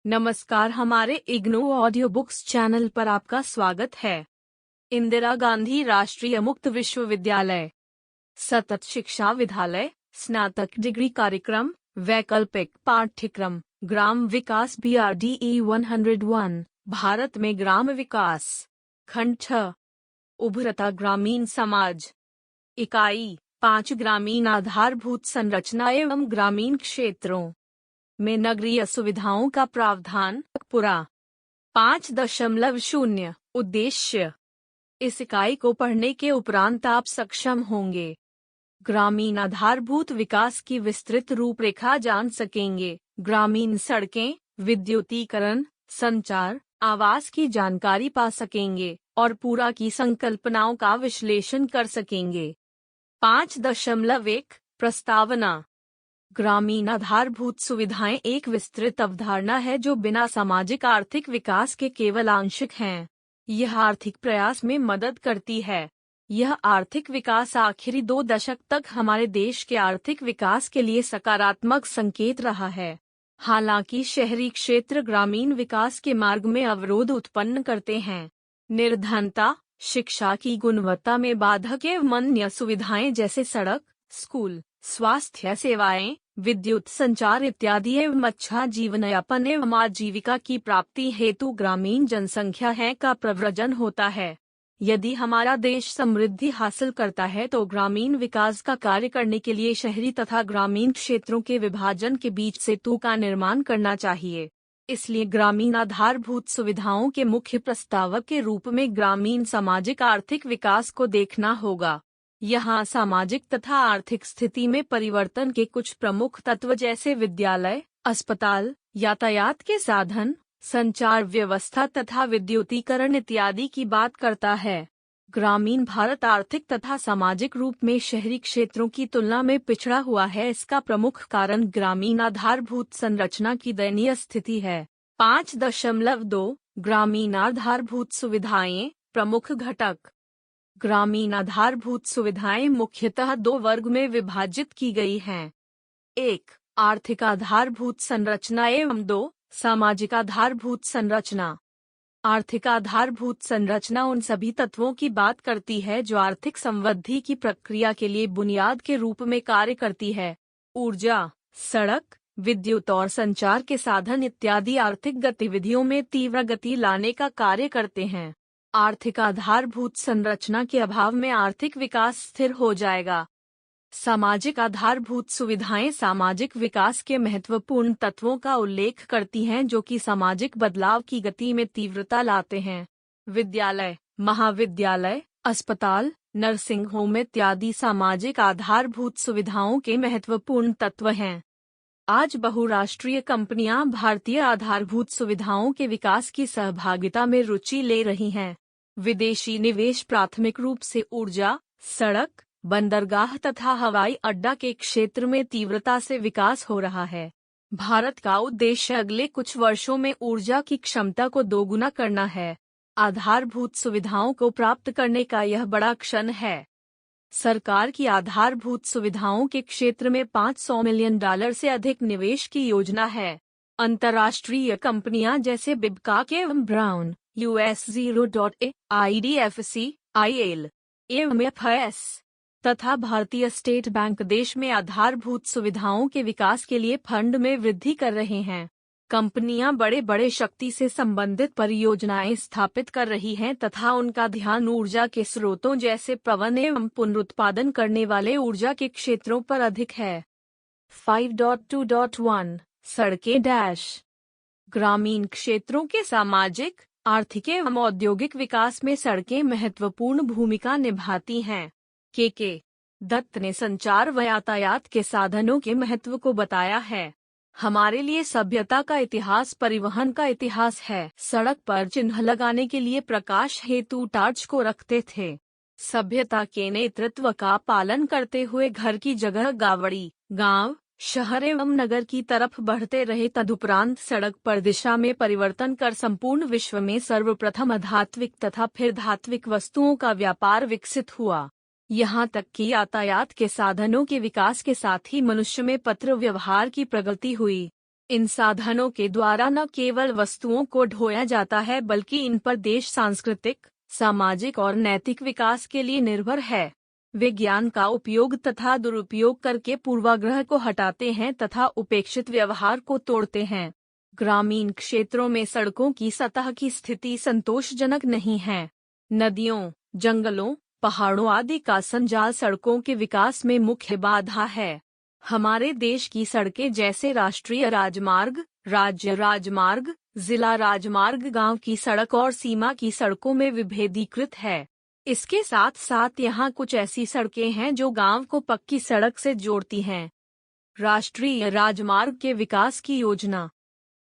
नमस्कार, हमारे IGNOU audio books channel पर आपका स्वागत है। इंदिरा गांधी राष्ट्रीय मुक्त विश्वविद्यालय सतत शिक्षा विद्यालय स्नातक डिग्री कार्यक्रम वैकल्पिक पाठ्यक्रम ग्राम विकास BRDE 101 भारत में ग्राम विकास खंड 6 उभरता ग्रामीण समाज इकाई 5 ग्रामीण आधारभूत संरचना एवं ग्रामीण क्षेत्रों में नगरीय सुविधाओं का प्रावधान पूरा 5.0 उद्देश्य। इस इकाई को पढ़ने के उपरांत आप सक्षम होंगे ग्रामीण आधारभूत विकास की विस्तृत रूपरेखा जान सकेंगे, ग्रामीण सड़कें, विद्युतीकरण, संचार, आवास की जानकारी पा सकेंगे और पूरा की संकल्पनाओं का विश्लेषण कर सकेंगे। 5.1 प्रस्तावना। ग्रामीण आधारभूत सुविधाएं एक विस्तृत अवधारणा है जो बिना सामाजिक आर्थिक विकास के केवल आंशिक हैं। यह आर्थिक प्रयास में मदद करती है। यह आर्थिक विकास आखिरी 2 दशक तक हमारे देश के आर्थिक विकास के लिए सकारात्मक संकेत रहा है। हालांकि शहरी क्षेत्र ग्रामीण विकास के मार्ग में अवरोध उत्पन्न करते हैं। निर्धनता, शिक्षा की गुणवत्ता में बाधक एवं अन्य सुविधाएं जैसे सड़क, स्कूल, स्वास्थ्य सेवाएं, विद्युत संचार इत्यादि एवं अच्छा जीवन यापन एवं आजीविका की प्राप्ति हेतु ग्रामीण जनसंख्या है का प्रव्रजन होता है। यदि हमारा देश समृद्धि हासिल करता है तो ग्रामीण विकास का कार्य करने के लिए शहरी तथा ग्रामीण क्षेत्रों के विभाजन के बीच सेतु का निर्माण करना चाहिए। इसलिए ग्रामीण आधारभूत सुविधाओं के मुख्य प्रस्तावक के रूप में ग्रामीण सामाजिक आर्थिक विकास को देखना होगा। यहाँ सामाजिक तथा आर्थिक स्थिति में परिवर्तन के कुछ प्रमुख तत्व जैसे विद्यालय, अस्पताल, यातायात के साधन, संचार व्यवस्था तथा विद्युतीकरण इत्यादि की बात करता है। ग्रामीण भारत आर्थिक तथा सामाजिक रूप में शहरी क्षेत्रों की तुलना में पिछड़ा हुआ है। इसका प्रमुख कारण ग्रामीण आधारभूत संरचना की दयनीय स्थिति है। 5.2 ग्रामीण आधारभूत सुविधाएं प्रमुख घटक। ग्रामीण आधारभूत सुविधाएं मुख्यतः 2 वर्ग में विभाजित की गई हैं। 1. आर्थिक आधारभूत संरचना एवं 2. सामाजिक आधारभूत संरचना। आर्थिक आधारभूत संरचना उन सभी तत्वों की बात करती है जो आर्थिक समृद्धि की प्रक्रिया के लिए बुनियाद के रूप में कार्य करती है। ऊर्जा, सड़क, विद्युत और संचार के साधन इत्यादि आर्थिक गतिविधियों में तीव्र गति लाने का कार्य करते हैं। आर्थिक आधारभूत संरचना के अभाव में आर्थिक विकास स्थिर हो जाएगा। सामाजिक आधारभूत सुविधाएं सामाजिक विकास के महत्वपूर्ण तत्वों का उल्लेख करती हैं जो कि सामाजिक बदलाव की गति में तीव्रता लाते हैं। विद्यालय, महाविद्यालय, अस्पताल, नर्सिंग होम इत्यादि सामाजिक आधारभूत सुविधाओं के महत्वपूर्ण तत्व हैं। आज बहुराष्ट्रीय कंपनियां भारतीय आधारभूत सुविधाओं के विकास की सहभागिता में रुचि ले रही हैं। विदेशी निवेश प्राथमिक रूप से ऊर्जा, सड़क, बंदरगाह तथा हवाई अड्डा के क्षेत्र में तीव्रता से विकास हो रहा है। भारत का उद्देश्य अगले कुछ वर्षों में ऊर्जा की क्षमता को दोगुना करना है। आधारभूत सुविधाओं को प्राप्त करने का यह बड़ा क्षण है। सरकार की आधारभूत सुविधाओं के क्षेत्र में $500 मिलियन से अधिक निवेश की योजना है। अंतर्राष्ट्रीय कंपनियां जैसे बिबकाक एवं brown, US Zero.A, IDFC, IL, एवं FS तथा भारतीय स्टेट बैंक देश में आधारभूत सुविधाओं के विकास के लिए फंड में वृद्धि कर रहे हैं। कंपनियां बड़े बड़े शक्ति से संबंधित परियोजनाएं स्थापित कर रही हैं तथा उनका ध्यान ऊर्जा के स्रोतों जैसे पवन एवं पुनरुत्पादन करने वाले ऊर्जा के क्षेत्रों पर अधिक है। 5.2.1 सड़कें डैश। ग्रामीण क्षेत्रों के सामाजिक, आर्थिक एवं औद्योगिक विकास में सड़कें महत्वपूर्ण भूमिका निभाती हैं। के दत्त ने संचार व यातायात के साधनों के महत्व को बताया है। हमारे लिए सभ्यता का इतिहास परिवहन का इतिहास है। सड़क पर चिन्ह लगाने के लिए प्रकाश हेतु टार्च को रखते थे। सभ्यता के नेतृत्व का पालन करते हुए घर की जगह गावड़ी, गांव, शहर एवं नगर की तरफ बढ़ते रहे। तदुपरांत सड़क पर दिशा में परिवर्तन कर संपूर्ण विश्व में सर्वप्रथम अधात्विक तथा फिर धात्विक वस्तुओं का व्यापार विकसित हुआ। यहाँ तक कि यातायात के साधनों के विकास के साथ ही मनुष्य में पत्र व्यवहार की प्रगति हुई। इन साधनों के द्वारा न केवल वस्तुओं को ढोया जाता है बल्कि इन पर देश सांस्कृतिक, सामाजिक और नैतिक विकास के लिए निर्भर है। विज्ञान का उपयोग तथा दुरुपयोग करके पूर्वाग्रह को हटाते हैं तथा उपेक्षित व्यवहार को तोड़ते हैं। ग्रामीण क्षेत्रों में सड़कों की सतह की स्थिति संतोषजनक नहीं है। नदियों, जंगलों, पहाड़ों आदि का संजाल सड़कों के विकास में मुख्य बाधा है। हमारे देश की सड़कें जैसे राष्ट्रीय राजमार्ग, राज्य राजमार्ग, जिला राजमार्ग गांव की सड़क और सीमा की सड़कों में विभेदीकृत है। इसके साथ साथ यहाँ कुछ ऐसी सड़कें हैं जो गांव को पक्की सड़क से जोड़ती हैं। राष्ट्रीय राजमार्ग के विकास की योजना।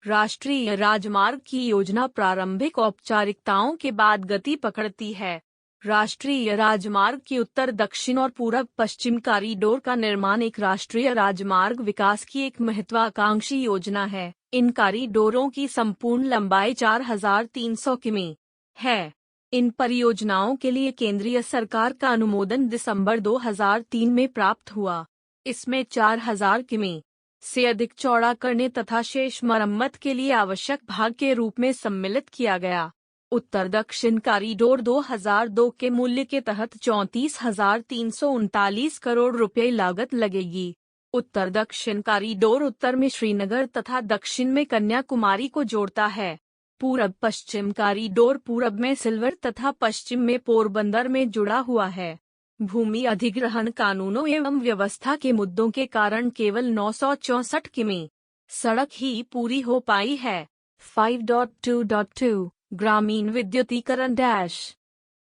राष्ट्रीय राजमार्ग की योजना प्रारंभिक औपचारिकताओं के बाद गति पकड़ती है। राष्ट्रीय राजमार्ग की उत्तर दक्षिण और पूरब पश्चिम कॉरिडोर का निर्माण एक राष्ट्रीय राजमार्ग विकास की एक महत्वाकांक्षी योजना है। इन कॉरिडोरों की संपूर्ण लंबाई 4300 किमी है। इन परियोजनाओं के लिए केंद्रीय सरकार का अनुमोदन दिसंबर 2003 में प्राप्त हुआ। इसमें 4000 किमी से अधिक चौड़ा करने तथा शेष मरम्मत के लिए आवश्यक भाग के रूप में सम्मिलित किया गया। उत्तर दक्षिण कॉरिडोर 2002 के मूल्य के तहत 34,339 करोड़ रुपए लागत लगेगी। उत्तर दक्षिण कॉरिडोर उत्तर में श्रीनगर तथा दक्षिण में कन्याकुमारी को जोड़ता है। पूरब पश्चिम कॉरिडोर पूरब में सिल्वर तथा पश्चिम में पोरबंदर में जुड़ा हुआ है। भूमि अधिग्रहण कानूनों एवं व्यवस्था के मुद्दों के कारण केवल 964 किमी सड़क ही पूरी हो पाई है। 5.2.2 ग्रामीण विद्युतीकरण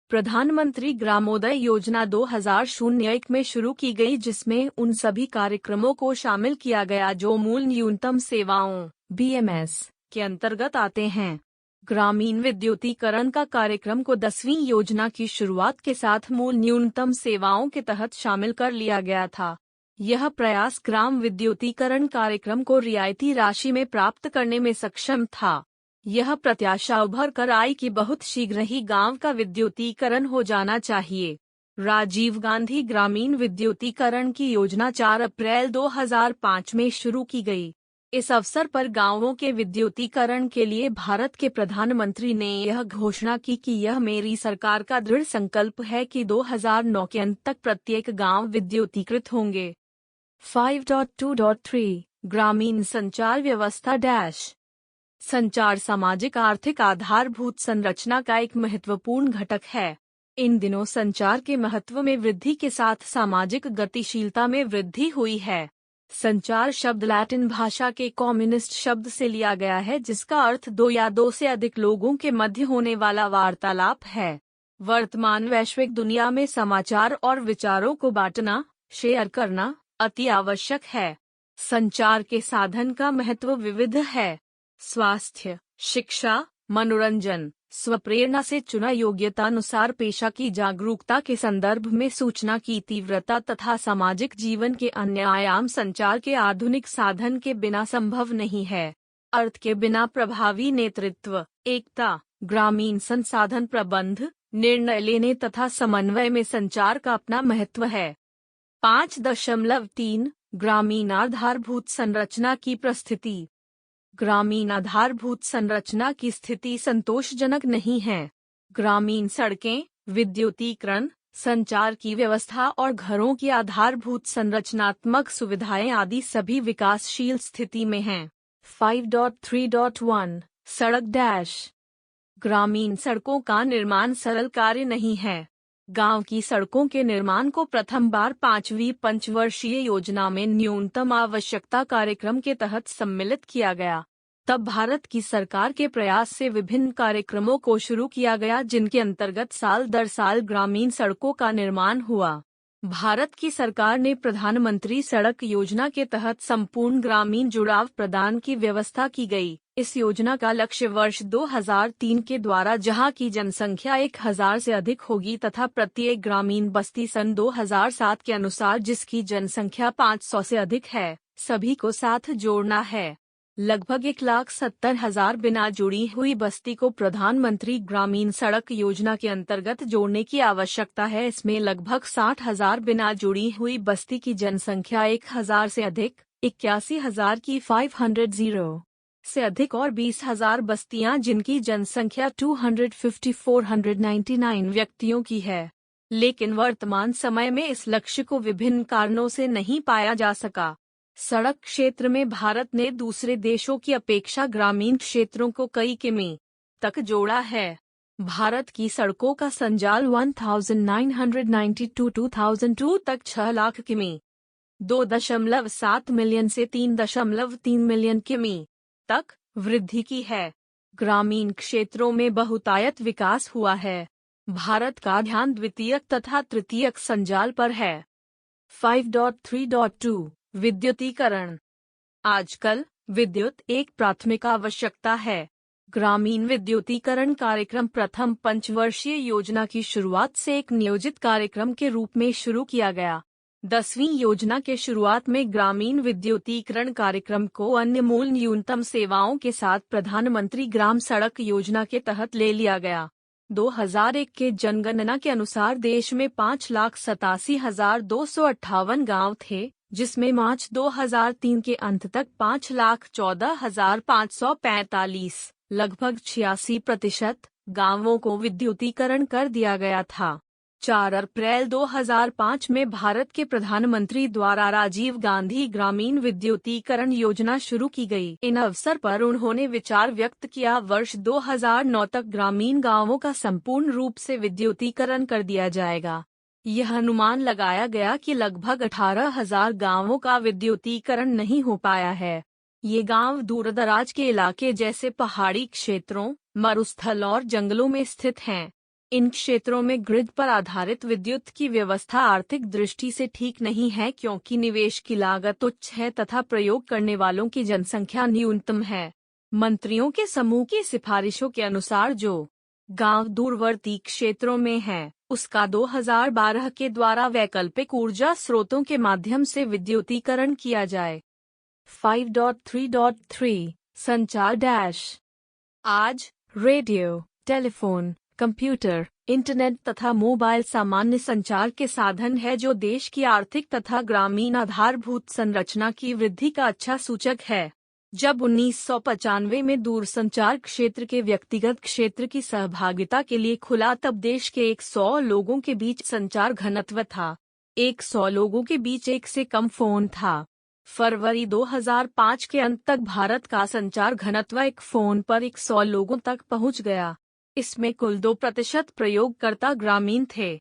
प्रधानमंत्री ग्रामोदय योजना 2001 में शुरू की गई, जिसमें उन सभी कार्यक्रमों को शामिल किया गया जो मूल न्यूनतम सेवाओं BMS के अंतर्गत आते हैं। ग्रामीण विद्युतीकरण का कार्यक्रम को 10वीं योजना की शुरुआत के साथ मूल न्यूनतम सेवाओं के तहत शामिल कर लिया गया था। यह प्रयास ग्राम विद्युतीकरण कार्यक्रम को रियायती राशि में प्राप्त करने में सक्षम था। यह प्रत्याशा उभर कर आई कि बहुत शीघ्र ही गांव का विद्युतीकरण हो जाना चाहिए। राजीव गांधी ग्रामीण विद्युतीकरण की योजना 4 अप्रैल 2005 में शुरू की गई। इस अवसर पर गांवों के विद्युतीकरण के लिए भारत के प्रधानमंत्री ने यह घोषणा की कि यह मेरी सरकार का दृढ़ संकल्प है कि 2009 के अंत तक प्रत्येक गांव विद्युतीकृत होंगे। 5.2.3 ग्रामीण संचार व्यवस्था संचार सामाजिक आर्थिक आधारभूत संरचना का एक महत्वपूर्ण घटक है। इन दिनों संचार के महत्व में वृद्धि के साथ सामाजिक गतिशीलता में वृद्धि हुई है। संचार शब्द लैटिन भाषा के कम्युनिस्ट शब्द से लिया गया है, जिसका अर्थ दो या दो से अधिक लोगों के मध्य होने वाला वार्तालाप है। वर्तमान वैश्विक दुनिया में समाचार और विचारों को बांटना, शेयर करना अति आवश्यक है। संचार के साधन का महत्व विविध है। स्वास्थ्य, शिक्षा, मनोरंजन, स्वप्रेरणा से चुना योग्यता अनुसार पेशा की जागरूकता के संदर्भ में सूचना की तीव्रता तथा सामाजिक जीवन के अन्य आयाम संचार के आधुनिक साधन के बिना संभव नहीं है। अर्थ के बिना प्रभावी नेतृत्व, एकता, ग्रामीण संसाधन प्रबंध, निर्णय लेने तथा समन्वय में संचार का अपना महत्व है। 5.3 ग्रामीण आधारभूत संरचना की प्रस्थिति। ग्रामीण आधारभूत संरचना की स्थिति संतोषजनक नहीं है। ग्रामीण सड़कें, विद्युतीकरण, संचार की व्यवस्था और घरों की आधारभूत संरचनात्मक सुविधाएं आदि सभी विकासशील स्थिति में हैं। 5.3.1 सड़क ग्रामीण सड़कों का निर्माण सरल कार्य नहीं है। गांव की सड़कों के निर्माण को प्रथम बार 5वीं पंचवर्षीय योजना में न्यूनतम आवश्यकता कार्यक्रम के तहत सम्मिलित किया गया। तब भारत की सरकार के प्रयास से विभिन्न कार्यक्रमों को शुरू किया गया, जिनके अंतर्गत साल दर साल ग्रामीण सड़कों का निर्माण हुआ। भारत की सरकार ने प्रधानमंत्री सड़क योजना के तहत संपूर्ण ग्रामीण जुड़ाव प्रदान की व्यवस्था की गई। इस योजना का लक्ष्य वर्ष 2003 के द्वारा जहां की जनसंख्या 1000 से अधिक होगी तथा प्रत्येक ग्रामीण बस्ती सन 2007 के अनुसार जिसकी जनसंख्या 500 से अधिक है, सभी को साथ जोड़ना है। लगभग 1,70,000 बिना जुड़ी हुई बस्ती को प्रधानमंत्री ग्रामीण सड़क योजना के अंतर्गत जोड़ने की आवश्यकता है। इसमें लगभग 60,000 बिना जुड़ी हुई बस्ती की जनसंख्या 1000 से अधिक, 81,000 की 500 से अधिक और 20,000 बस्तियां जिनकी जनसंख्या 250,499 व्यक्तियों की है। लेकिन वर्तमान समय में इस लक्ष्य को विभिन्न कारणों से नहीं पाया जा सका। सड़क क्षेत्र में भारत ने दूसरे देशों की अपेक्षा ग्रामीण क्षेत्रों को कई किमी तक जोड़ा है। भारत की सड़कों का संजाल 1992 तक 6 लाख किमी 2.7 मिलियन से 3.3 मिलियन किमी तक वृद्धि की है। ग्रामीण क्षेत्रों में बहुतायत विकास हुआ है। भारत का ध्यान द्वितीयक तथा तृतीयक संजाल पर है। 5.3.2 विद्युतीकरण। आजकल विद्युत एक प्राथमिक आवश्यकता है। ग्रामीण विद्युतीकरण कार्यक्रम प्रथम पंचवर्षीय योजना की शुरुआत से एक नियोजित कार्यक्रम के रूप में शुरू किया गया। 10वीं योजना के शुरुआत में ग्रामीण विद्युतीकरण कार्यक्रम को अन्य मूल न्यूनतम सेवाओं के साथ प्रधानमंत्री ग्राम सड़क योजना के तहत ले लिया गया। 2001 के जनगणना के अनुसार देश में 5,87,258 गांव थे, जिसमें मार्च 2003 के अंत तक 5,14,545 लगभग 86% गांवों को विद्युतीकरण कर दिया गया था। 4 अप्रैल 2005 में भारत के प्रधानमंत्री द्वारा राजीव गांधी ग्रामीण विद्युतीकरण योजना शुरू की गई। इन अवसर पर उन्होंने विचार व्यक्त किया, वर्ष 2009 तक ग्रामीण गांवों का संपूर्ण रूप से विद्युतीकरण कर दिया जाएगा। यह अनुमान लगाया गया कि लगभग 18,000 गांवों का विद्युतीकरण नहीं हो पाया है। ये गांव दूरदराज के इलाके जैसे पहाड़ी क्षेत्रों, मरुस्थल और जंगलों में स्थित हैं। इन क्षेत्रों में ग्रिड पर आधारित विद्युत की व्यवस्था आर्थिक दृष्टि से ठीक नहीं है, क्योंकि निवेश की लागत उच्च है तथा प्रयोग करने वालों की जनसंख्या न्यूनतम है। मंत्रियों के समूह की सिफारिशों के अनुसार जो गांव दूरवर्ती क्षेत्रों में है, उसका 2012 के द्वारा वैकल्पिक ऊर्जा स्रोतों के माध्यम से विद्युतीकरण किया जाए। 5.3.3 संचार डैश। आज रेडियो, टेलीफोन, कंप्यूटर, इंटरनेट तथा मोबाइल सामान्य संचार के साधन है, जो देश की आर्थिक तथा ग्रामीण आधारभूत संरचना की वृद्धि का अच्छा सूचक है। जब 1995 में दूरसंचार क्षेत्र के व्यक्तिगत क्षेत्र की सहभागिता के लिए खुला, तब देश के 100 लोगों के बीच संचार घनत्व था 100 लोगों के बीच 1 से कम फोन था। फरवरी 2005 के अंत तक भारत का संचार घनत्व एक फोन पर 100 लोगों तक पहुंच गया। इसमें कुल 2% प्रयोगकर्ता ग्रामीण थे।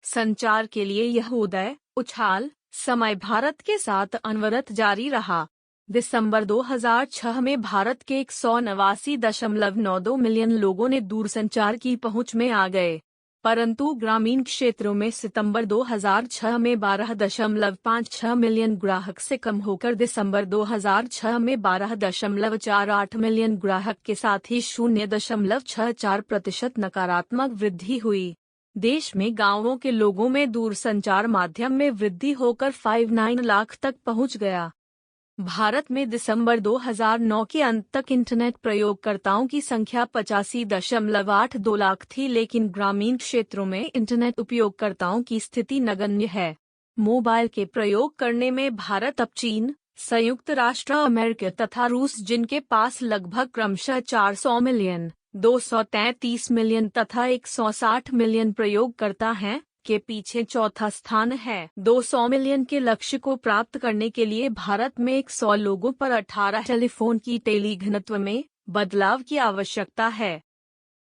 संचार के लिए यह उदय उछाल समय भारत के साथ अनवरत जारी रहा। दिसंबर 2006 में भारत के 189.92 मिलियन लोगों ने दूरसंचार की पहुंच में आ गए, परंतु ग्रामीण क्षेत्रों में सितंबर 2006 में 12.56 मिलियन ग्राहक से कम होकर दिसंबर 2006 में 12.48 मिलियन ग्राहक के साथ ही 0.64% नकारात्मक वृद्धि हुई। देश में गांवों के लोगों में दूरसंचार माध्यम में वृद्धि होकर 59 लाख तक पहुंच गया। भारत में दिसंबर 2009 के अंत तक इंटरनेट प्रयोगकर्ताओं की संख्या 85.82 लाख थी, लेकिन ग्रामीण क्षेत्रों में इंटरनेट उपयोगकर्ताओं की स्थिति नगण्य है। मोबाइल के प्रयोग करने में भारत अब चीन, संयुक्त राष्ट्र अमेरिका तथा रूस, जिनके पास लगभग क्रमशः 400 मिलियन, 233 मिलियन तथा 160 मिलियन प्रयोगकर्ता हैं, के पीछे चौथा स्थान है। 200 मिलियन के लक्ष्य को प्राप्त करने के लिए भारत में 100 लोगों पर 18 टेलीफोन की टेली घनत्व में बदलाव की आवश्यकता है।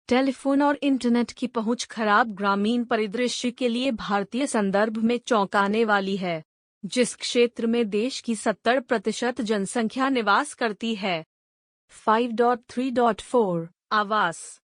टेलीफोन और इंटरनेट की पहुंच खराब ग्रामीण परिदृश्य के लिए भारतीय संदर्भ में चौंकाने वाली है, जिस क्षेत्र में देश की 70% जनसंख्या निवास करती है। 5.3.4 आवास।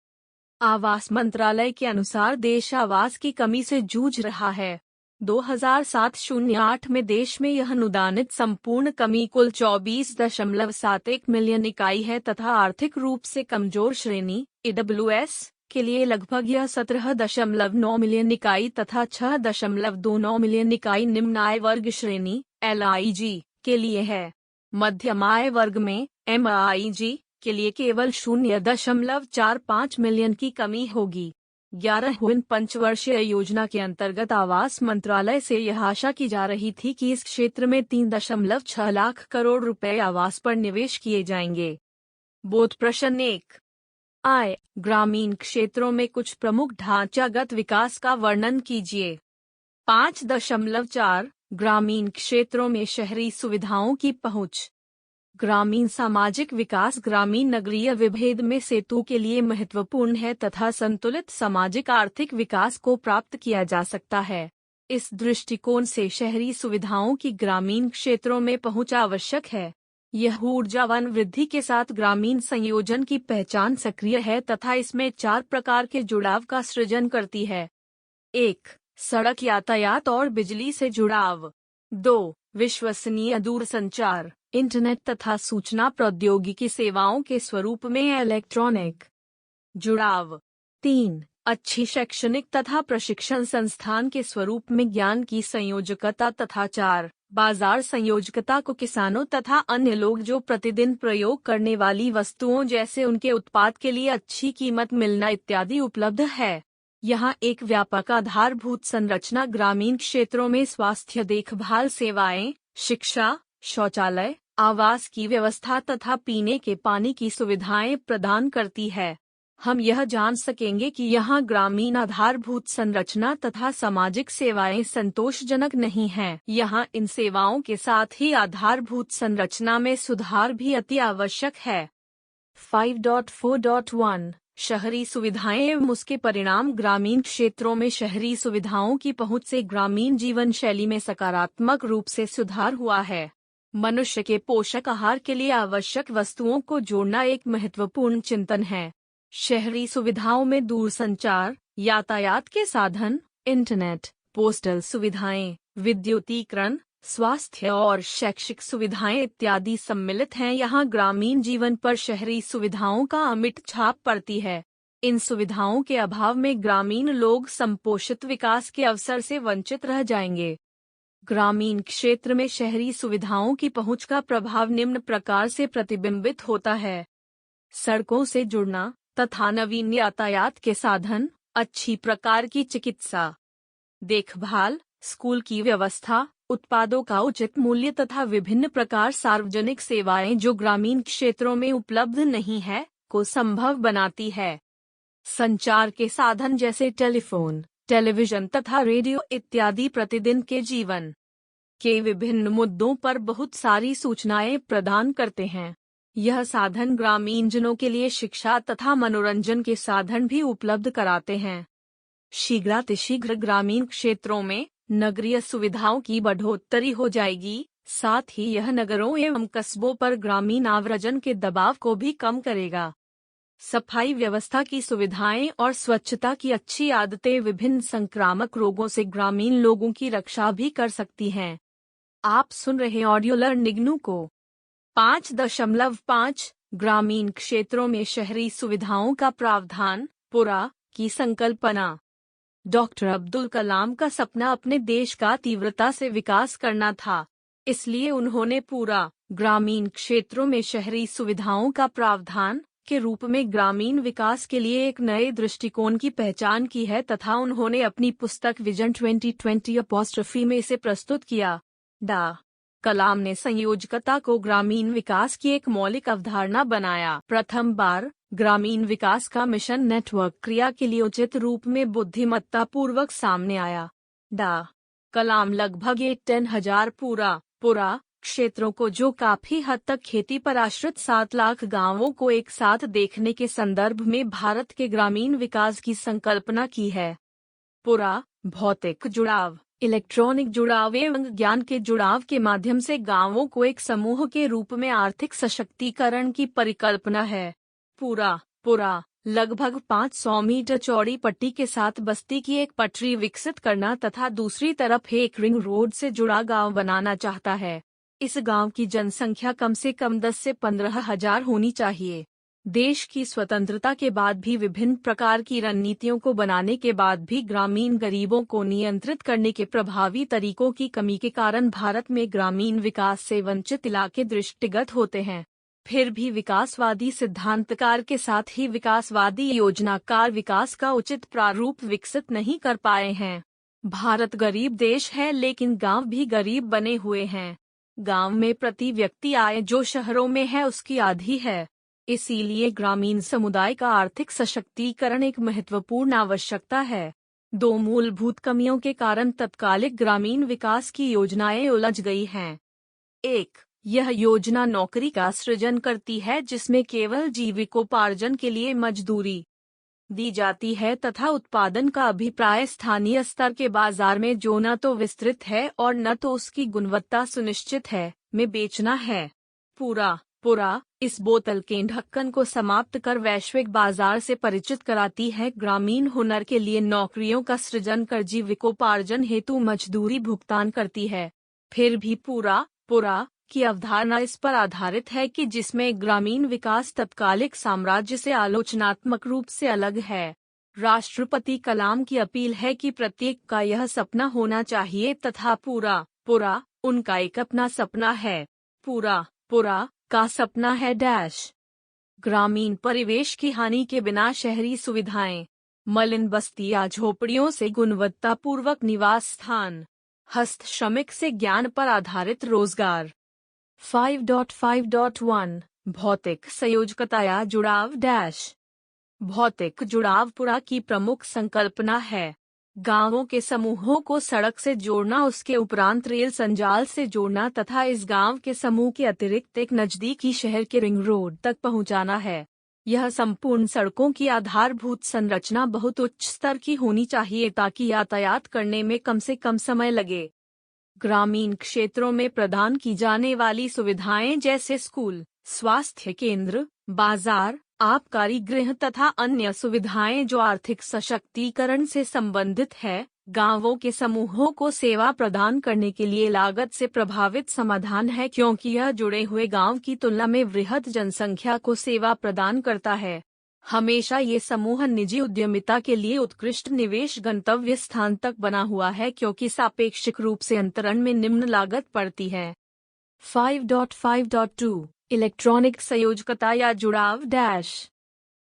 आवास मंत्रालय के अनुसार देश आवास की कमी से जूझ रहा है। 2007-08 में देश में यह अनुदानित संपूर्ण कमी कुल 24.71 मिलियन इकाई है तथा आर्थिक रूप से कमजोर श्रेणी AWS के लिए लगभग यह 17.9 मिलियन इकाई तथा 6.29 मिलियन इकाई निम्न आय वर्ग श्रेणी LIG के लिए है। मध्यम आय वर्ग में MIG के लिए केवल 0.45 मिलियन की कमी होगी। 11वीं पंचवर्षीय योजना के अंतर्गत आवास मंत्रालय से यह आशा की जा रही थी कि इस क्षेत्र में 3.6 लाख करोड़ रुपए आवास पर निवेश किए जाएंगे। बोध प्रश्न 1। आय, ग्रामीण क्षेत्रों में कुछ प्रमुख ढांचागत विकास का वर्णन कीजिए। 5.4 ग्रामीण क्षेत्रों में शहरी सुविधाओं की पहुंच। ग्रामीण सामाजिक विकास ग्रामीण नगरीय विभेद में सेतु के लिए महत्वपूर्ण है तथा संतुलित सामाजिक आर्थिक विकास को प्राप्त किया जा सकता है। इस दृष्टिकोण से शहरी सुविधाओं की ग्रामीण क्षेत्रों में पहुंच आवश्यक है। यह ऊर्जावान वृद्धि के साथ ग्रामीण संयोजन की पहचान सक्रिय है तथा इसमें 4 प्रकार के जुड़ाव का सृजन करती है। 1. सड़क यातायात और बिजली से जुड़ाव। 2. विश्वसनीय दूरसंचार, इंटरनेट तथा सूचना प्रौद्योगिकी सेवाओं के स्वरूप में इलेक्ट्रॉनिक जुड़ाव। 3. अच्छी शैक्षणिक तथा प्रशिक्षण संस्थान के स्वरूप में ज्ञान की संयोजकता तथा 4. बाजार संयोजकता को किसानों तथा अन्य लोग जो प्रतिदिन प्रयोग करने वाली वस्तुओं जैसे उनके उत्पाद के लिए अच्छी कीमत मिलना इत्यादि उपलब्ध है। यहाँ एक व्यापक आधारभूत संरचना ग्रामीण क्षेत्रों में स्वास्थ्य देखभाल सेवाएं, शिक्षा, शौचालय, आवास की व्यवस्था तथा पीने के पानी की सुविधाएं प्रदान करती है। हम यह जान सकेंगे कि यहाँ ग्रामीण आधारभूत संरचना तथा सामाजिक सेवाएं संतोषजनक नहीं हैं। यहाँ इन सेवाओं के साथ ही आधारभूत संरचना में सुधार भी अति आवश्यक है। 5.4.1 शहरी सुविधाएं एवं उसके परिणाम। ग्रामीण क्षेत्रों में शहरी सुविधाओं की पहुंच से ग्रामीण जीवन शैली में सकारात्मक रूप से सुधार हुआ है। मनुष्य के पोषक आहार के लिए आवश्यक वस्तुओं को जोड़ना एक महत्वपूर्ण चिंतन है। शहरी सुविधाओं में दूरसंचार, यातायात के साधन, इंटरनेट, पोस्टल सुविधाएं, विद्युतीकरण, स्वास्थ्य और शैक्षिक सुविधाएं इत्यादि सम्मिलित हैं। यहाँ ग्रामीण जीवन पर शहरी सुविधाओं का अमिट छाप पड़ती है। इन सुविधाओं के अभाव में ग्रामीण लोग संपोषित विकास के अवसर से वंचित रह जाएंगे। ग्रामीण क्षेत्र में शहरी सुविधाओं की पहुंच का प्रभाव निम्न प्रकार से प्रतिबिंबित होता है। सड़कों से जुड़ना तथा नवीन यातायात के साधन, अच्छी प्रकार की चिकित्सा देखभाल, स्कूल की व्यवस्था, उत्पादों का उचित मूल्य तथा विभिन्न प्रकार सार्वजनिक सेवाएं जो ग्रामीण क्षेत्रों में उपलब्ध नहीं है, को संभव बनाती है। संचार के साधन जैसे टेलीफोन, टेलीविजन तथा रेडियो इत्यादि प्रतिदिन के जीवन के विभिन्न मुद्दों पर बहुत सारी सूचनाएं प्रदान करते हैं। यह साधन ग्रामीण जनों के लिए शिक्षा तथा मनोरंजन के साधन भी उपलब्ध कराते हैं। शीघ्रातिशीघ्र ग्रामीण क्षेत्रों में नगरीय सुविधाओं की बढ़ोतरी हो जाएगी, साथ ही यह नगरों एवं कस्बों पर ग्रामीण आव्रजन के दबाव को भी कम करेगा। सफाई व्यवस्था की सुविधाएं और स्वच्छता की अच्छी आदतें विभिन्न संक्रामक रोगों से ग्रामीण लोगों की रक्षा भी कर सकती हैं। आप सुन रहे ऑडियो लर्निंग को। 5.5 ग्रामीण क्षेत्रों में शहरी सुविधाओं का प्रावधान, पुरा की संकल्पना। डॉक्टर अब्दुल कलाम का सपना अपने देश का तीव्रता से विकास करना था, इसलिए उन्होंने पूरा ग्रामीण क्षेत्रों में शहरी सुविधाओं का प्रावधान के रूप में ग्रामीण विकास के लिए एक नए दृष्टिकोण की पहचान की है तथा उन्होंने अपनी पुस्तक विजन 2020 में इसे प्रस्तुत किया। डा. कलाम ने संयोजकता को ग्रामीण विकास की एक मौलिक अवधारणा बनाया। प्रथम बार ग्रामीण विकास का मिशन नेटवर्क क्रिया के लिए उचित रूप में बुद्धिमत्ता पूर्वक सामने आया। डा. कलाम लगभग 10,000 पुरा क्षेत्रों को, जो काफी हद तक खेती पर आश्रित 7 लाख गांवों को एक साथ देखने के संदर्भ में भारत के ग्रामीण विकास की संकल्पना की है। पुरा भौतिक जुड़ाव, इलेक्ट्रॉनिक जुड़ाव एवं ज्ञान के जुड़ाव के माध्यम से गांवों को एक समूह के रूप में आर्थिक सशक्तिकरण की परिकल्पना है। पुरा लगभग 500 मीटर चौड़ी पट्टी के साथ बस्ती की एक पटरी विकसित करना तथा दूसरी तरफ एक रिंग रोड से जुड़ा गांव बनाना चाहता है। इस गांव की जनसंख्या कम से कम 10 से 15,000 होनी चाहिए। देश की स्वतंत्रता के बाद भी विभिन्न प्रकार की रणनीतियों को बनाने के बाद भी ग्रामीण गरीबों को नियंत्रित करने के प्रभावी तरीकों की कमी के कारण भारत में ग्रामीण विकास से वंचित इलाके दृष्टिगत होते हैं। फिर भी विकासवादी सिद्धांतकार के साथ ही विकासवादी योजनाकार विकास का उचित प्रारूप विकसित नहीं कर पाए हैं। भारत गरीब देश है, लेकिन गांव भी गरीब बने हुए हैं। गांव में प्रति व्यक्ति आय जो शहरों में है उसकी आधी है। इसीलिए ग्रामीण समुदाय का आर्थिक सशक्तिकरण एक महत्वपूर्ण आवश्यकता है। दो मूलभूत कमियों के कारण तत्कालिक ग्रामीण विकास की योजनाएं उलझ गई हैं। 1. यह योजना नौकरी का सृजन करती है जिसमें केवल जीविकोपार्जन के लिए मजदूरी दी जाती है तथा उत्पादन का अभिप्राय स्थानीय स्तर के बाजार में जो न तो विस्तृत है और न तो उसकी गुणवत्ता सुनिश्चित है में बेचना है। पूरा इस बोतल के ढक्कन को समाप्त कर वैश्विक बाजार से परिचित कराती है। ग्रामीण हुनर के लिए नौकरियों का सृजन कर जीविकोपार्जन हेतु मजदूरी भुगतान करती है। फिर भी पूरा की अवधारणा इस पर आधारित है कि जिसमें ग्रामीण विकास तत्कालिक साम्राज्य से आलोचनात्मक रूप से अलग है। राष्ट्रपति कलाम की अपील है कि प्रत्येक का यह सपना होना चाहिए तथा पूरा उनका एक अपना सपना है। पूरा का सपना है ग्रामीण परिवेश की हानि के बिना शहरी सुविधाएं, मलिन बस्तियां, झोपड़ियों से गुणवत्तापूर्वक निवास स्थान, हस्त श्रमिक से ज्ञान पर आधारित रोजगार। 5.5.1 भौतिक संयोजकता या जुड़ाव भौतिक जुड़ाव पूरा की प्रमुख संकल्पना है। गांवों के समूहों को सड़क से जोड़ना, उसके उपरांत रेल संजाल से जोड़ना तथा इस गांव के समूह के अतिरिक्त एक नजदीकी शहर के रिंग रोड तक पहुंचाना है। यह संपूर्ण सड़कों की आधारभूत संरचना बहुत उच्च स्तर की होनी चाहिए ताकि यातायात करने में कम से कम समय लगे। ग्रामीण क्षेत्रों में प्रदान की जाने वाली सुविधाएं जैसे स्कूल, स्वास्थ्य केंद्र, बाजार, आबकारी गृह तथा अन्य सुविधाएं जो आर्थिक सशक्तिकरण से संबंधित है, गांवों के समूहों को सेवा प्रदान करने के लिए लागत से प्रभावित समाधान है क्योंकि यह जुड़े हुए गांव की तुलना में वृहद जनसंख्या को सेवा प्रदान करता है। हमेशा ये समूह निजी उद्यमिता के लिए उत्कृष्ट निवेश गंतव्य स्थान तक बना हुआ है क्योंकि सापेक्षिक रूप से अंतरण में निम्न लागत पड़ती है। 5.5.2 इलेक्ट्रॉनिक संयोजकता या जुड़ाव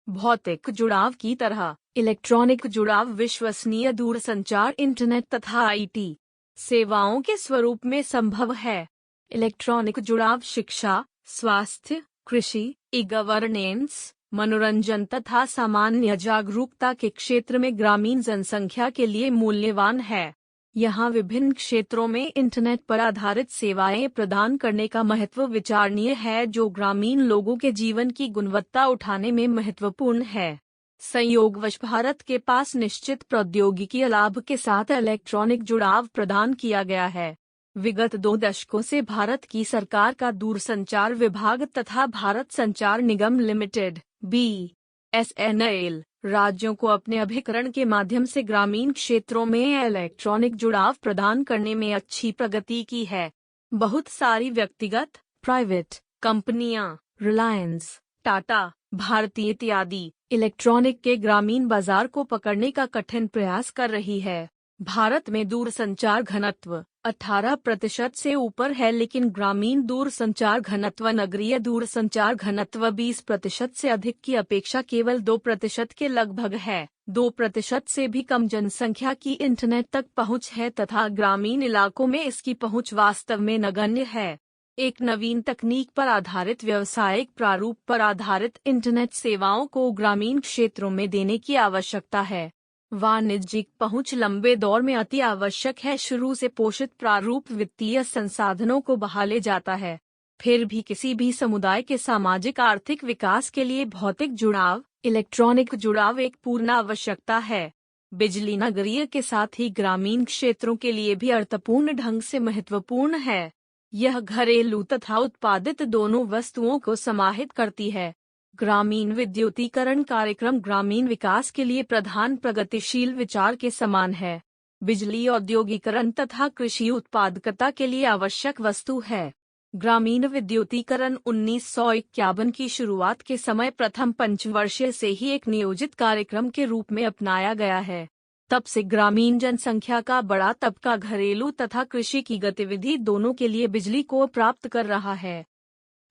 भौतिक जुड़ाव की तरह इलेक्ट्रॉनिक जुड़ाव विश्वसनीय दूरसंचार, इंटरनेट तथा आईटी सेवाओं के स्वरूप में संभव है। इलेक्ट्रॉनिक जुड़ाव शिक्षा, स्वास्थ्य, कृषि, ई-गवर्नेंस, मनोरंजन तथा सामान्य जागरूकता के क्षेत्र में ग्रामीण जनसंख्या के लिए मूल्यवान है। यहाँ विभिन्न क्षेत्रों में इंटरनेट पर आधारित सेवाएं प्रदान करने का महत्व विचारणीय है जो ग्रामीण लोगों के जीवन की गुणवत्ता उठाने में महत्वपूर्ण है। संयोगवश भारत के पास निश्चित प्रौद्योगिकी लाभ के साथ इलेक्ट्रॉनिक जुड़ाव प्रदान किया गया है। विगत 2 दशकों से भारत की सरकार का दूरसंचार विभाग तथा भारत संचार निगम लिमिटेड BSNL राज्यों को अपने अभिकरण के माध्यम से ग्रामीण क्षेत्रों में इलेक्ट्रॉनिक जुड़ाव प्रदान करने में अच्छी प्रगति की है। बहुत सारी व्यक्तिगत प्राइवेट कंपनियां, रिलायंस, टाटा, भारती इत्यादि इलेक्ट्रॉनिक के ग्रामीण बाजार को पकड़ने का कठिन प्रयास कर रही है। भारत में दूरसंचार घनत्व 18% से ऊपर है, लेकिन ग्रामीण दूरसंचार घनत्व नगरीय दूरसंचार घनत्व 20% से अधिक की अपेक्षा केवल 2% के लगभग है। 2% से भी कम जनसंख्या की इंटरनेट तक पहुंच है तथा ग्रामीण इलाकों में इसकी पहुंच वास्तव में नगण्य है। एक नवीन तकनीक पर आधारित व्यावसायिक प्रारूप पर आधारित इंटरनेट सेवाओं को ग्रामीण क्षेत्रों में देने की आवश्यकता है। वाणिज्यिक पहुंच लंबे दौर में अति आवश्यक है। शुरू से पोषित प्रारूप वित्तीय संसाधनों को बहाले जाता है। फिर भी किसी भी समुदाय के सामाजिक आर्थिक विकास के लिए भौतिक जुड़ाव, इलेक्ट्रॉनिक जुड़ाव एक पूर्ण आवश्यकता है। बिजली नगरीय के साथ ही ग्रामीण क्षेत्रों के लिए भी अर्थपूर्ण ढंग से महत्वपूर्ण है। यह घरेलू तथा उत्पादित दोनों वस्तुओं को समाहित करती है। ग्रामीण विद्युतीकरण कार्यक्रम ग्रामीण विकास के लिए प्रधान प्रगतिशील विचार के समान है। बिजली औद्योगिकरण तथा कृषि उत्पादकता के लिए आवश्यक वस्तु है। ग्रामीण विद्युतीकरण 1951 की शुरुआत के समय प्रथम पंचवर्षीय से ही एक नियोजित कार्यक्रम के रूप में अपनाया गया है। तब से ग्रामीण जनसंख्या का बड़ा तबका घरेलू तथा कृषि की गतिविधि दोनों के लिए बिजली को प्राप्त कर रहा है।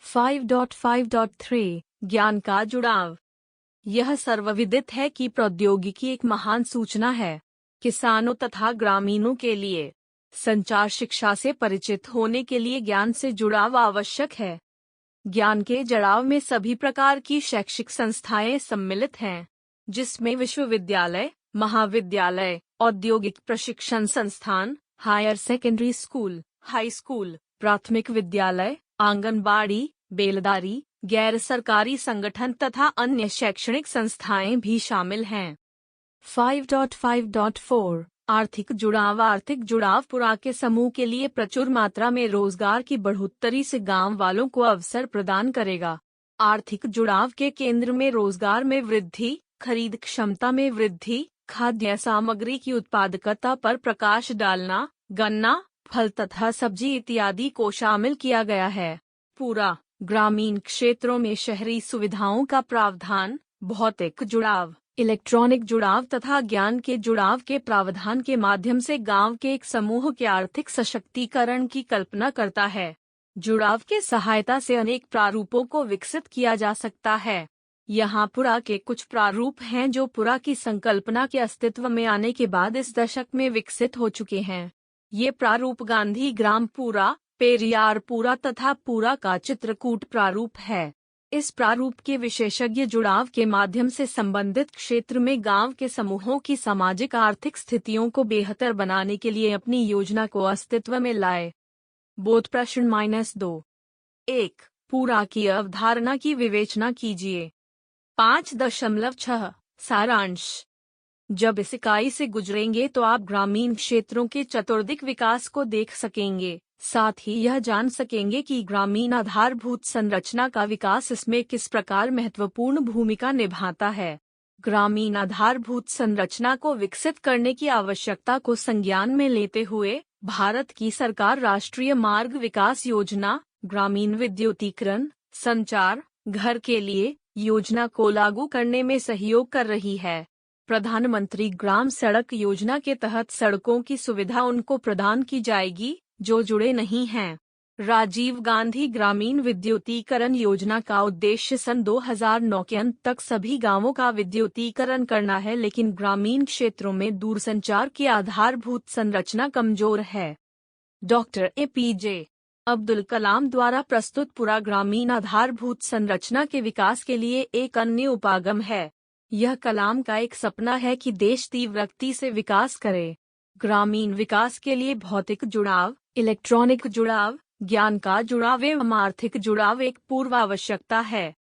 5.5.3 ज्ञान का जुड़ाव। यह सर्वविदित है कि प्रौद्योगिकी एक महान सूचना है। किसानों तथा ग्रामीणों के लिए संचार शिक्षा से परिचित होने के लिए ज्ञान से जुड़ाव आवश्यक है। ज्ञान के जुड़ाव में सभी प्रकार की शैक्षिक संस्थाएं सम्मिलित हैं, जिसमें विश्वविद्यालय, महाविद्यालय, औद्योगिक प्रशिक्षण संस्थान, higher secondary school, high school, प्राथमिक विद्यालय, आंगनबाड़ी, बेलदारी, गैर सरकारी संगठन तथा अन्य शैक्षणिक संस्थाएं भी शामिल हैं। 5.5.4 आर्थिक जुड़ाव। आर्थिक जुड़ाव पुरा के समूह के लिए प्रचुर मात्रा में रोजगार की बढ़ोतरी से गांव वालों को अवसर प्रदान करेगा। आर्थिक जुड़ाव के केंद्र में रोजगार में वृद्धि, खरीद क्षमता में वृद्धि, खाद्य सामग्री की उत्पादकता पर प्रकाश डालना, गन्ना, फल तथा सब्जी इत्यादि को शामिल किया गया है। पूरा ग्रामीण क्षेत्रों में शहरी सुविधाओं का प्रावधान, भौतिक जुड़ाव, इलेक्ट्रॉनिक जुड़ाव तथा ज्ञान के जुड़ाव के प्रावधान के माध्यम से गांव के एक समूह के आर्थिक सशक्तिकरण की कल्पना करता है। जुड़ाव के सहायता से अनेक प्रारूपों को विकसित किया जा सकता है। यहाँ पुरा के कुछ प्रारूप हैं जो पुरा की संकल्पना के अस्तित्व में आने के बाद इस दशक में विकसित हो चुके हैं। ये प्रारूप गांधी ग्राम पुरा, पेरियार पुरा तथा पुरा का चित्रकूट प्रारूप है। इस प्रारूप के विशेषज्ञ जुड़ाव के माध्यम से संबंधित क्षेत्र में गांव के समूहों की सामाजिक आर्थिक स्थितियों को बेहतर बनाने के लिए अपनी योजना को अस्तित्व में लाए। बोध प्रश्न -2। 1. पूरा की अवधारणा की विवेचना कीजिए। 5.6 सारांश। जब इस इकाई से गुजरेंगे तो आप ग्रामीण क्षेत्रों के चतुर्दिक विकास को देख सकेंगे, साथ ही यह जान सकेंगे कि ग्रामीण आधारभूत संरचना का विकास इसमें किस प्रकार महत्वपूर्ण भूमिका निभाता है। ग्रामीण आधारभूत संरचना को विकसित करने की आवश्यकता को संज्ञान में लेते हुए भारत की सरकार राष्ट्रीय मार्ग विकास योजना, ग्रामीण विद्युतीकरण, संचार, घर के लिए योजना को लागू करने में सहयोग कर रही है। प्रधानमंत्री ग्राम सड़क योजना के तहत सड़कों की सुविधा उनको प्रदान की जाएगी जो जुड़े नहीं हैं। राजीव गांधी ग्रामीण विद्युतीकरण योजना का उद्देश्य सन 2009 के अंत तक सभी गांवों का विद्युतीकरण करना है, लेकिन ग्रामीण क्षेत्रों में दूरसंचार की आधारभूत संरचना कमजोर है। डॉक्टर APJ अब्दुल कलाम द्वारा प्रस्तुत पूरा ग्रामीण आधारभूत संरचना के विकास के लिए एक अन्य उपागम है। यह कलाम का एक सपना है कि देश तीव्र गति से विकास करे। ग्रामीण विकास के लिए भौतिक जुड़ाव, इलेक्ट्रॉनिक जुड़ाव, ज्ञान का जुड़ाव एवं आर्थिक जुड़ाव एक पूर्व आवश्यकता है।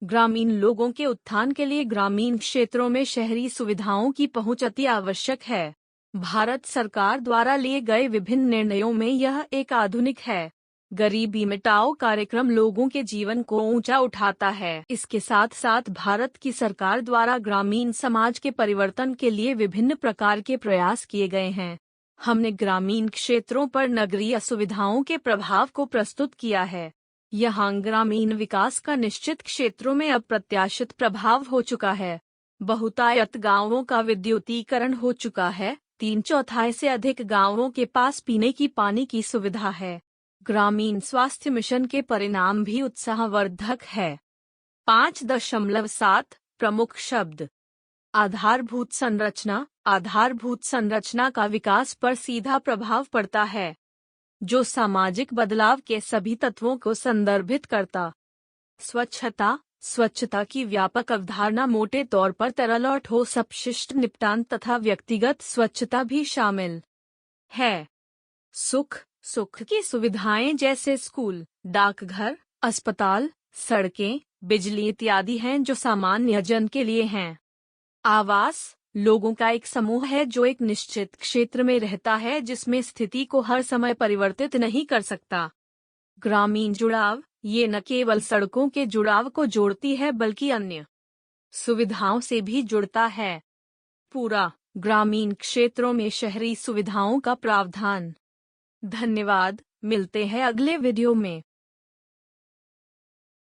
ग्रामीण लोगों के उत्थान के लिए ग्रामीण क्षेत्रों में शहरी सुविधाओं की पहुंच अति आवश्यक है। भारत सरकार द्वारा लिए गए विभिन्न निर्णयों में यह एक आधुनिक है। गरीबी मिटाओ कार्यक्रम लोगों के जीवन को ऊंचा उठाता है। इसके साथ साथ भारत की सरकार द्वारा ग्रामीण समाज के परिवर्तन के लिए विभिन्न प्रकार के प्रयास किए गए हैं। हमने ग्रामीण क्षेत्रों पर नगरीय सुविधाओं के प्रभाव को प्रस्तुत किया है। यहाँ ग्रामीण विकास का निश्चित क्षेत्रों में अप्रत्याशित प्रभाव हो चुका है। बहुतायत गांवों का विद्युतीकरण हो चुका है। 3/4 से अधिक गांवों के पास पीने की पानी की सुविधा है। ग्रामीण स्वास्थ्य मिशन के परिणाम भी उत्साहवर्धक है। 5.7 प्रमुख शब्द। आधारभूत संरचना। आधारभूत संरचना का विकास पर सीधा प्रभाव पड़ता है, जो सामाजिक बदलाव के सभी तत्वों को संदर्भित करता। स्वच्छता। स्वच्छता की व्यापक अवधारणा मोटे तौर पर तरल और ठोस अपशिष्ट निपटान तथा व्यक्तिगत स्वच्छता भी शामिल है। सुख। सुख की सुविधाएं जैसे स्कूल, डाकघर, अस्पताल, सड़कें, बिजली इत्यादि हैं जो सामान्य जन के लिए हैं। आवास। लोगों का एक समूह है जो एक निश्चित क्षेत्र में रहता है, जिसमें स्थिति को हर समय परिवर्तित नहीं कर सकता। ग्रामीण जुड़ाव। ये न केवल सड़कों के जुड़ाव को जोड़ती है बल्कि अन्य सुविधाओं से भी जुड़ता है। पूरा ग्रामीण क्षेत्रों में शहरी सुविधाओं का प्रावधान। धन्यवाद। मिलते हैं अगले वीडियो में।